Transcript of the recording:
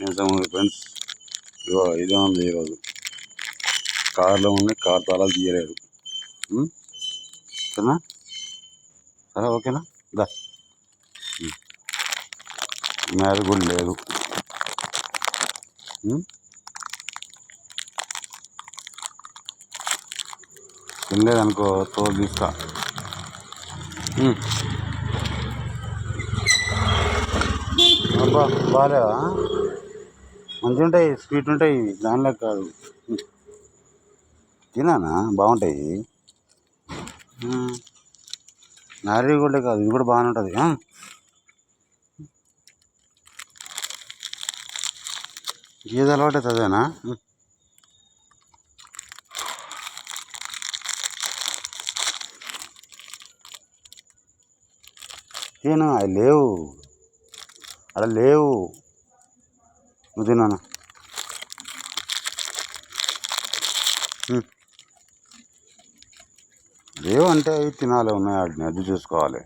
ఏం సంగతి ఫ్రెండ్స్? ఇగో ఇదే ఉంది ఈరోజు. కార్లో ఉండి కార్ తాళాలు తీయలేదు. సరేనా? సరే ఓకేనా? దా మ్యారేజ్ కూడా లేదు. తినలేదనుకో తోలు తీస్తా. అబ్బా బాగాలేవా? మంచిగా ఉంటాయి, స్వీట్ ఉంటాయి, దానిలో కాదు. తినానా బాగుంటాయి. నారీ కూడా కాదు, ఇది కూడా బాగానే ఉంటుంది. ఏది అలవాటు అవుతుందేనా? తిను, అవి లేవు, అక్కడ లేవు. నువ్వు తిన్నాను. లేవు అంటే అవి తినాలి, ఉన్నాయి వాటిని అది చూసుకోవాలి.